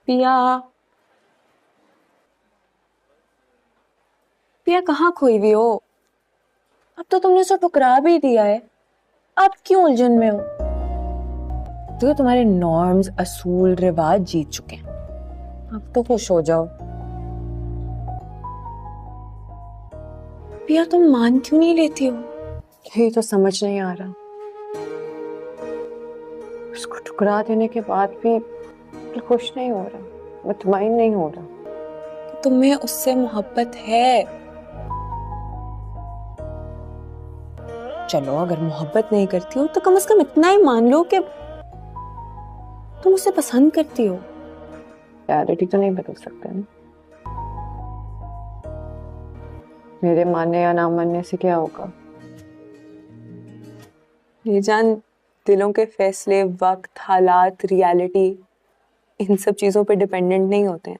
पिया, पिया कहाँ खोई हुई हो? अब तो तुमने उसे ठुकरा भी दिया है, अब क्यों उलझन में हो? तो तुम्हारे नॉर्म्स, असूल, रिवाज जीत चुके हैं, अब तो खुश हो जाओ। पिया तुम मान क्यों नहीं लेती हो? यही तो समझ नहीं आ रहा। उसको ठुकरा देने के बाद भी खुश नहीं हो रहा, मुतमईन नहीं हो रहा। तुम्हें उससे मोहब्बत है। चलो अगर मोहब्बत नहीं करती हो तो कम से कम इतना ही मान लो कि तुम उसे पसंद करती हो। रियलिटी तो नहीं बदल सकते ना। मेरे मानने या ना मानने से क्या होगा? ये जान, दिलों के फैसले वक्त, हालात, रियलिटी, इन सब चीजों पे डिपेंडेंट नहीं होते हैं।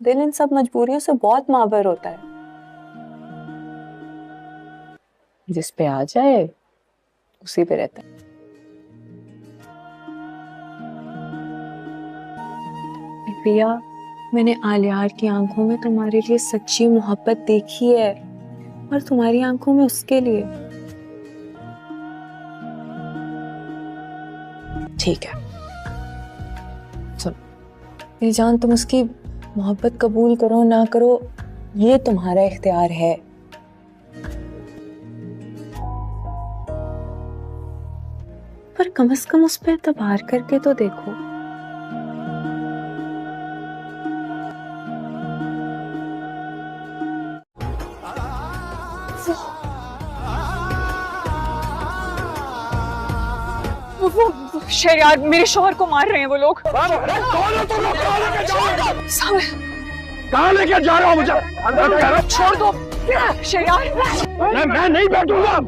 दिल इन सब मजबूरियों से बहुत मावर होता है। जिस पे आ जाए उसी पे रहता है। पिया, मैंने आलियार की आंखों में तुम्हारे लिए सच्ची मोहब्बत देखी है और तुम्हारी आंखों में उसके लिए। ठीक है, सुन मेरी जान, तुम उसकी मोहब्बत कबूल करो ना करो ये तुम्हारा इख्तियार है। पर कम से कम उस पर एतबार करके तो देखो। वो शहरयार, मेरे शौहर को मार रहे हैं वो लोग। कौन हो तुम लोग? कहाँ लेके जा रहे हो मुझे? अंदर छोड़ दो शहरयार। मैं नहीं बैठूंगा।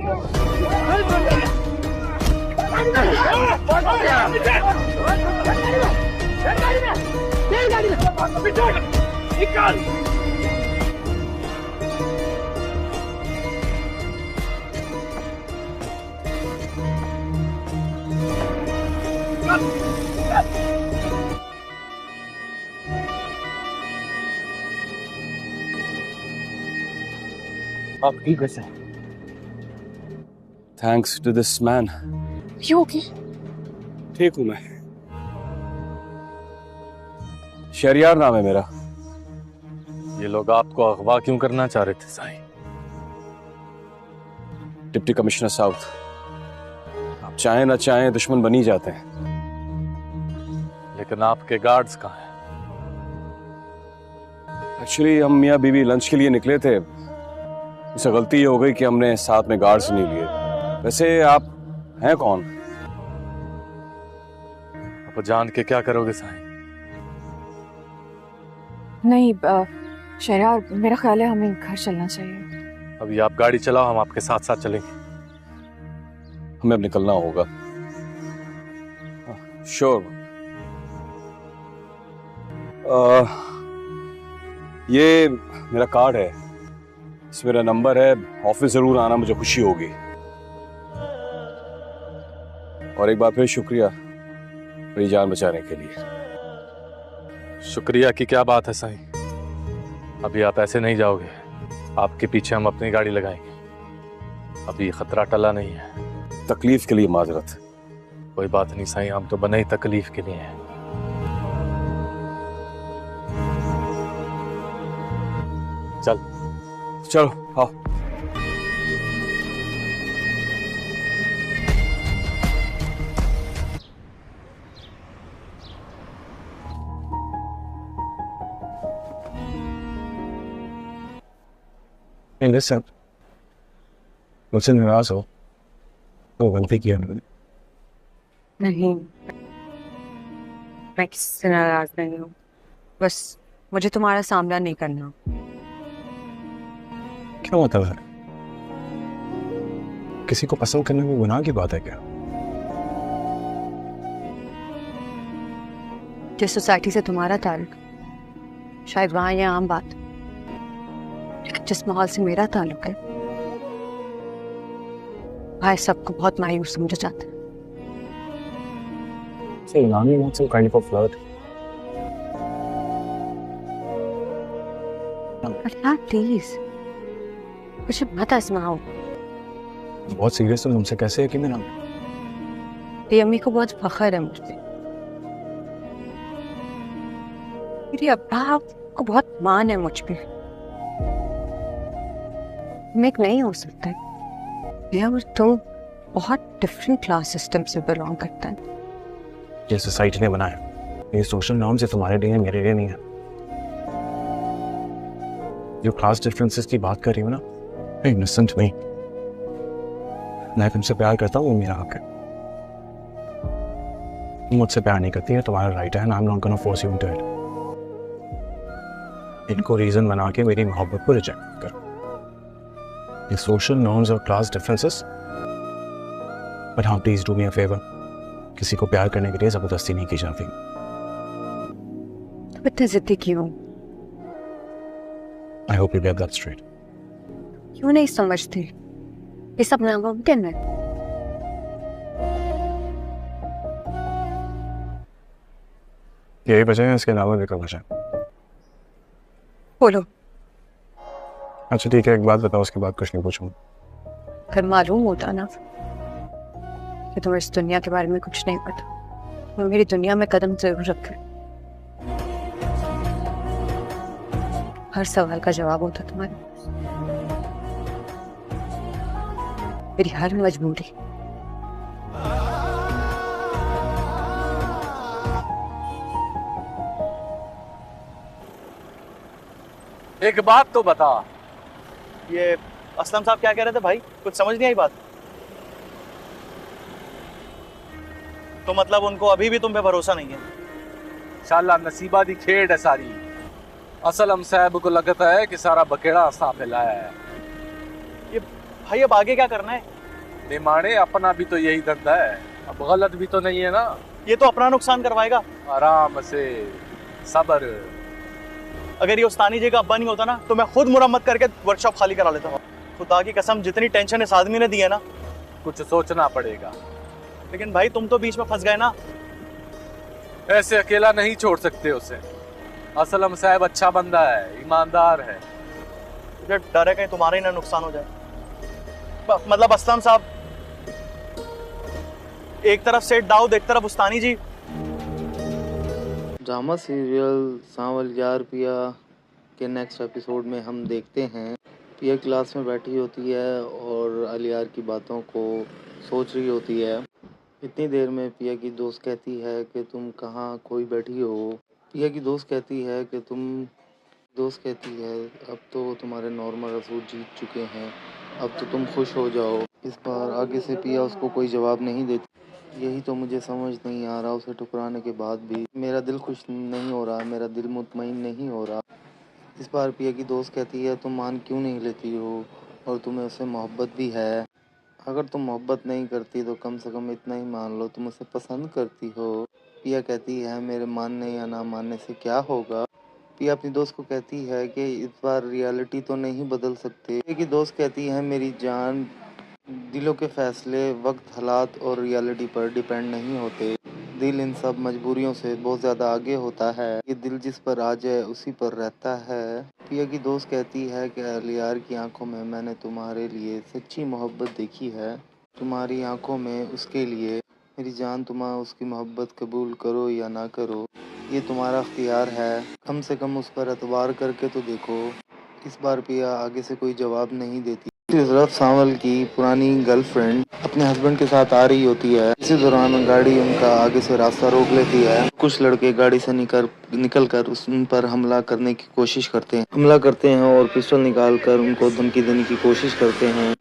निकाल। आप ठीक है? Thanks to this man. You okay? ठीक हूं मैं। शहरयार नाम है मेरा। ये लोग आपको अगवा क्यों करना चाह रहे थे साईं? डिप्टी कमिश्नर साउथ, आप चाहें ना चाहें दुश्मन बन ही जाते हैं। लेकिन आपके गार्ड्स कहाँ हैं? एक्चुअली हम मियाँ बीवी लंच के लिए निकले थे, उससे गलती ये हो गई कि हमने साथ में गार्ड्स नहीं लिए। वैसे आप हैं कौन? आप जान के क्या करोगे साईं? नहीं शहरयार, मेरा ख्याल है हमें घर चलना चाहिए। अभी आप गाड़ी चलाओ, हम आपके साथ साथ चलेंगे। हमें अब निकलना होगा। श्योर। ये मेरा कार्ड है, इसमें मेरा नंबर है। ऑफिस जरूर आना, मुझे खुशी होगी। और एक बार फिर शुक्रिया मेरी जान बचाने के लिए। शुक्रिया की क्या बात है साईं? अभी आप ऐसे नहीं जाओगे, आपके पीछे हम अपनी गाड़ी लगाएंगे। अभी खतरा टला नहीं है। तकलीफ के लिए माजरत। कोई बात नहीं साईं, हम तो बने ही तकलीफ के लिए हैं। चलो आओ। लिसन, मुझसे नाराज हो तो गलती किया मैंने। नहीं, मैं किसी से नाराज नहीं हूँ, बस मुझे तुम्हारा सामना नहीं करना। क्या मतलब है? किसी को पसंद करने में गुनाह की बात है क्या? जिस सोसाइटी से तुम्हारा ताल्लुक, शायद वहां ये आम बात, लेकिन जिस माहौल से मेरा ताल्लुक है, भाई सबको बहुत मायूस समझा जाता है। Hey, Nani wants some kind of a flirt. Allah please मुझे मत आजमाओ। बहुत सीरियस हो तुमसे कैसे है कि मेरा मेरी अम्मी को बहुत फख्र है मुझ पे। मेरे अब्बा को बहुत मान है मुझ पे। मैं एक नहीं हो सकता है और तुम बहुत डिफरेंट क्लास सिस्टम से बिलोंग करता है। ये सोसाइटी ने बनाया, ये सोशल नॉर्म्स है, तुम्हारे लिए मेरे लिए नहीं है। जो क्लास डिफरेंसेस की बात कर रही हूँ ना, hey, listen to me. मैं तुमसे प्यार करता हूँ, वो मेरा हक है। तुम मुझसे प्यार नहीं करती है, तुम्हारा राइट है, and I'm not gonna force you into it. इनको रीजन बना के मेरी मोहब्बत को रिजेक्ट करो। ये सोशल नॉर्म्स और क्लास डिफरेंसेस, बट हाँ please do me a favour, किसी को प्यार करने के लिए जबरदस्ती नहीं की जाती। तुम इतने जिद्दी क्यों? I hope you get that straight. क्यों नहीं समझते? ये सब नामुमकिन है। यही वजह है, इसके अलावा भी कोई वजह? बोलो। अच्छा ठीक है, एक बात बताओ, उसके बाद कुछ नहीं पूछूंगा। अगर मालूम होता ना कि तुम्हें इस दुनिया के बारे में कुछ नहीं पता, तो मेरी दुनिया में कदम जरूर रखे। हर सवाल का जवाब होता तुम्हारे पास। मेरी हर मजबूरी। एक बात तो बता। ये असलम साहब क्या कह रहे थे भाई? कुछ समझ नहीं आई बात। तो मतलब उनको अभी भी तुम पे भरोसा नहीं है? शाला नसीबा दी खेड़ है सारी। असलम साहब को लगता है कि सारा बकेड़ा सांप लाया है। ये भाई अब आगे क्या करना है? निमाणे अपना भी तो यही धंधा है, अब गलत भी तो नहीं है ना। ये तो अपना नुकसान करवाएगा। आराम से, सब्र। अगर ये उस्तानी जी का अब्बा नहीं होता ना, तो मैं खुद मुरम्मत करके वर्कशॉप खाली करा लेता हूँ। खुदा की कसम, जितनी टेंशन इस आदमी ने दी है ना। कुछ सोचना पड़ेगा। लेकिन भाई तुम तो बीच में फंस गए ना। ऐसे अकेला नहीं छोड़ सकते उसे। असलम साहब अच्छा बंदा है, ईमानदार है। मुझे डर है कहीं तुम्हारा ही ना नुकसान हो जाए। मतलब असलम साहब, एक तरफ सेठ दाऊद, एक तरफ उस्तानी जी। ड्रामा सीरियल सांवल यार पिया के नेक्स्ट एपिसोड में हम देखते हैं पिया क्लास में बैठी होती है और अलियार की बातों को सोच रही होती है। इतनी देर में पिया की दोस्त कहती है कि तुम कहाँ खोई बैठी हो। पिया की दोस्त कहती है अब तो तुम्हारे नॉर्मल रसूल जीत चुके हैं, अब तो तुम खुश हो जाओ। इस बार आगे से पिया उसको कोई जवाब नहीं देती। यही तो मुझे समझ नहीं आ रहा, उसे ठुकराने के बाद भी मेरा दिल खुश नहीं हो रहा, मेरा दिल मुतमईन नहीं हो रहा। इस बार पिया की दोस्त कहती है तुम मान क्यों नहीं लेती हो और तुम्हें उससे मोहब्बत भी है। अगर तुम मोहब्बत नहीं करती तो कम से कम इतना ही मान लो तुम उसे पसंद करती हो। पिया कहती है मेरे मानने या ना मानने से क्या होगा। पिया अपनी दोस्त को कहती है कि इस बार रियलिटी तो नहीं बदल सकते। पिया की दोस्त कहती है मेरी जान, दिलों के फैसले वक्त, हालात और रियलिटी पर डिपेंड नहीं होते। दिल इन सब मजबूरियों से बहुत ज़्यादा आगे होता है। ये दिल जिस पर आ जाए उसी पर रहता है। पिया की दोस्त कहती है कि अलियार की आंखों में मैंने तुम्हारे लिए सच्ची मोहब्बत देखी है, तुम्हारी आंखों में उसके लिए। मेरी जान, तुम उसकी मोहब्बत कबूल करो या ना करो, ये तुम्हारा अख्तियार है। कम से कम उस पर एतबार करके तो देखो। इस बार पिया आगे से कोई जवाब नहीं देती। इस तरफ सांवल की पुरानी गर्लफ्रेंड अपने हस्बैंड के साथ आ रही होती है। इसी दौरान गाड़ी उनका आगे से रास्ता रोक लेती है। कुछ लड़के गाड़ी से निकल कर उन पर हमला करने की कोशिश करते हैं और पिस्टल निकाल कर उनको धमकी देने की कोशिश करते हैं,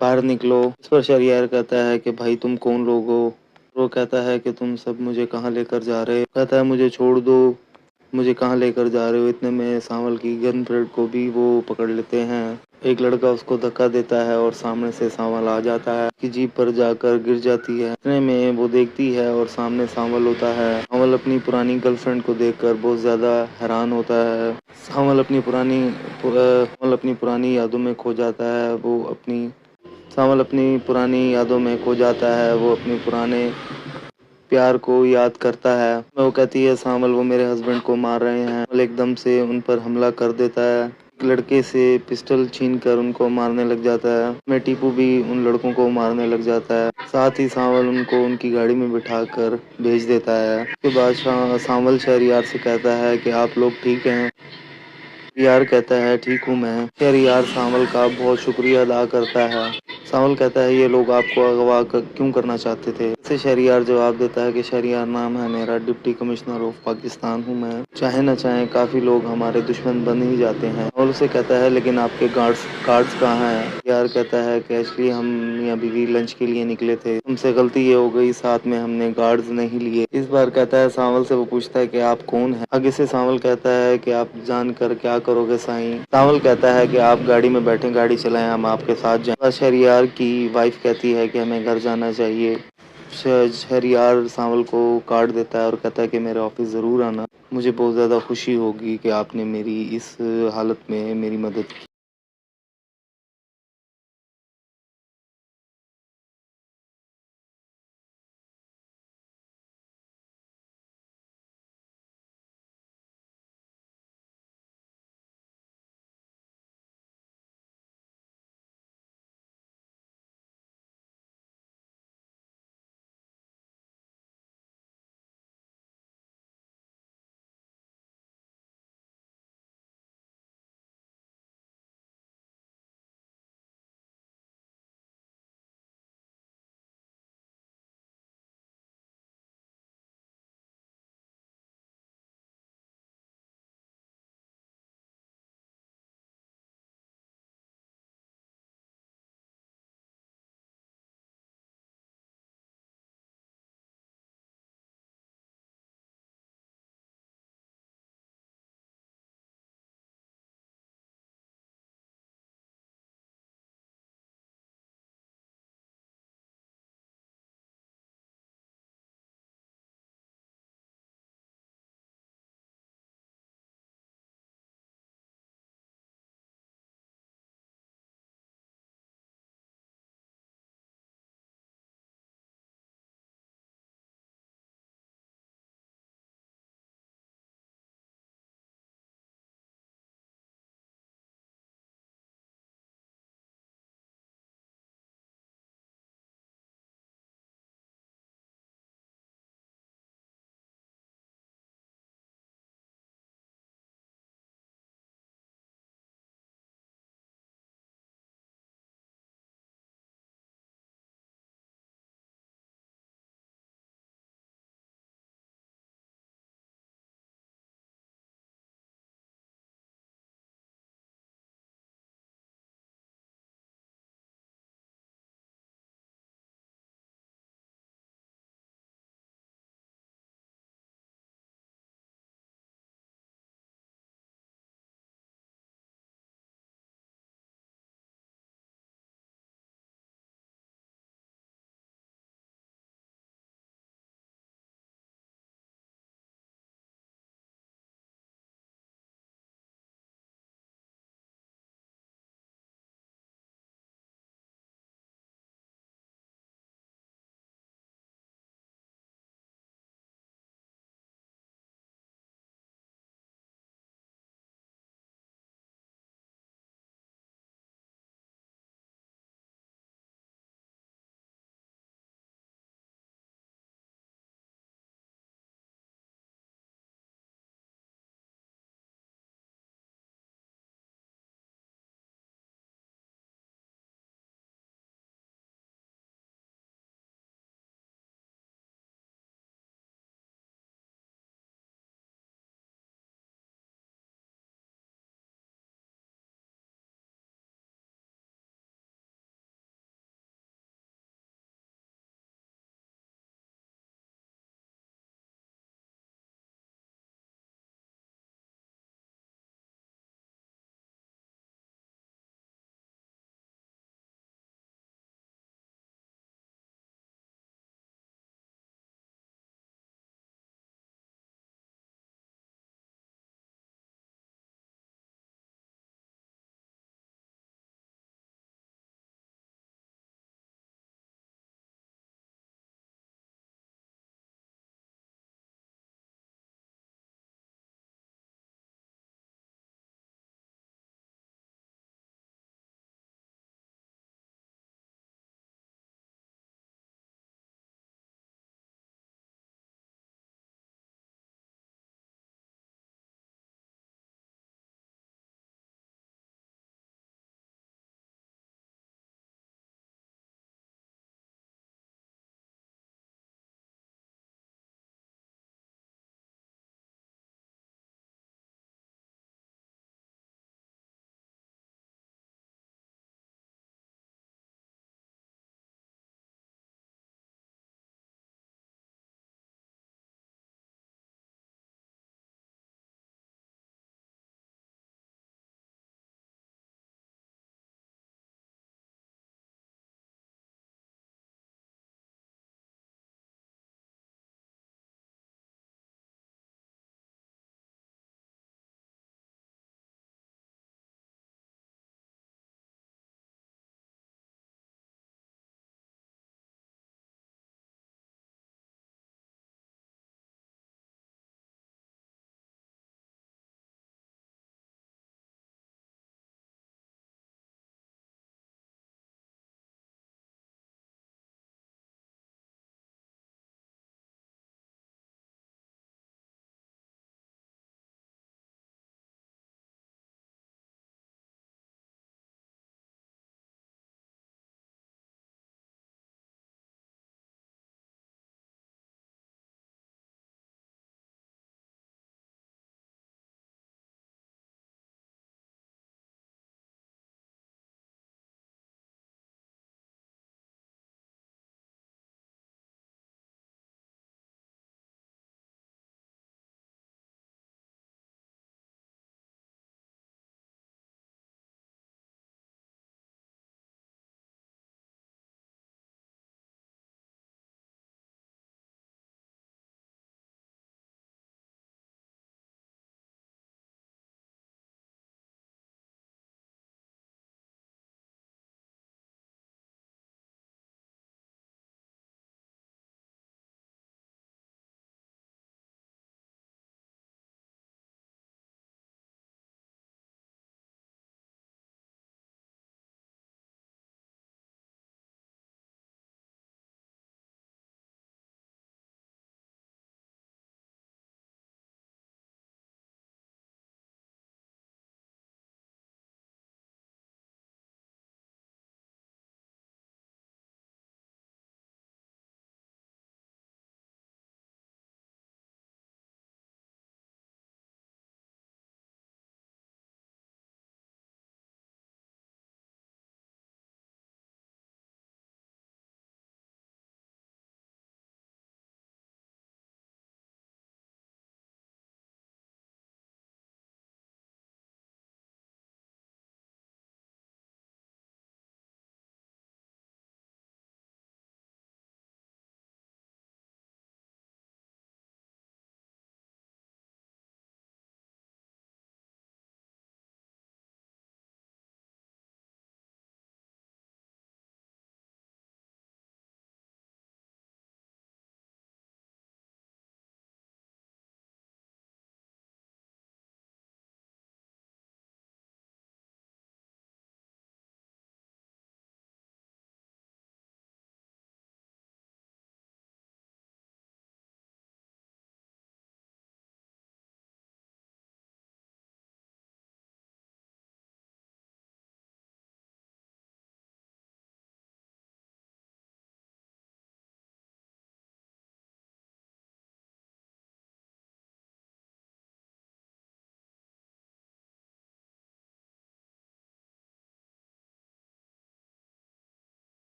बाहर निकलो। इस पर शहरियार कहता है कि भाई तुम कौन लोग हो। वो कहता है कि तुम सब मुझे कहाँ लेकर जा रहे हो। कहता है मुझे छोड़ दो, मुझे कहाँ लेकर जा रहे हो। इतने में सांवल की गर्लफ्रेंड को भी वो पकड़ लेते हैं। एक लड़का उसको धक्का देता है और सामने से सांवल आ जाता है कि जीप पर जाकर गिर जाती है। इतने में वो देखती है और सामने सांवल होता है। सांवल अपनी पुरानी गर्लफ्रेंड को देखकर बहुत ज्यादा हैरान होता है। सांवल अपनी पुरानी यादों में खो जाता है। वो अपनी पुराने प्यार को याद करता है। वो कहती है सामल वो मेरे हस्बैंड को मार रहे हैं। सामल एकदम से उन पर हमला कर देता है, एक लड़के से पिस्टल छीनकर उनको मारने लग जाता है। मैं टीपू भी उन लड़कों को मारने लग जाता है। साथ ही सामल उनको उनकी गाड़ी में बिठाकर भेज देता है। उसके बाद सामल शहरयार से कहता है कि आप लोग ठीक हैं? शहरयार कहता है ठीक हूँ मैं। शहरयार सामल का बहुत शुक्रिया अदा करता है। सामल कहता है ये लोग आपको अगवा क्यों करना चाहते थे? इससे शहरयार जवाब देता है कि शहरयार नाम है मेरा, डिप्टी कमिश्नर ऑफ पाकिस्तान हूँ मैं। चाहे न चाहे काफी लोग हमारे दुश्मन बन ही जाते हैं। और उसे कहता है लेकिन आपके गार्ड्स कहाँ हैं? शहरयार कहता है कि एक्चुअली हम मियां बीवी लंच के लिए निकले थे, हमसे गलती ये हो गई, साथ में हमने गार्ड्स नहीं लिए। इस बार कहता है सामल से, वो पूछता है कि आप कौन हैं? आगे से सामल कहता है कि आप जानकर क्या करोगे साईं? सामल कहता है कि आप गाड़ी में बैठे, गाड़ी चलाएं, हम आपके साथ जाएं। शहरयार की वाइफ कहती है कि हमें घर जाना चाहिए। शहरयार सामल को कार्ड देता है और कहता है कि मेरे ऑफिस ज़रूर आना, मुझे बहुत ज़्यादा खुशी होगी कि आपने मेरी इस हालत में मेरी मदद की।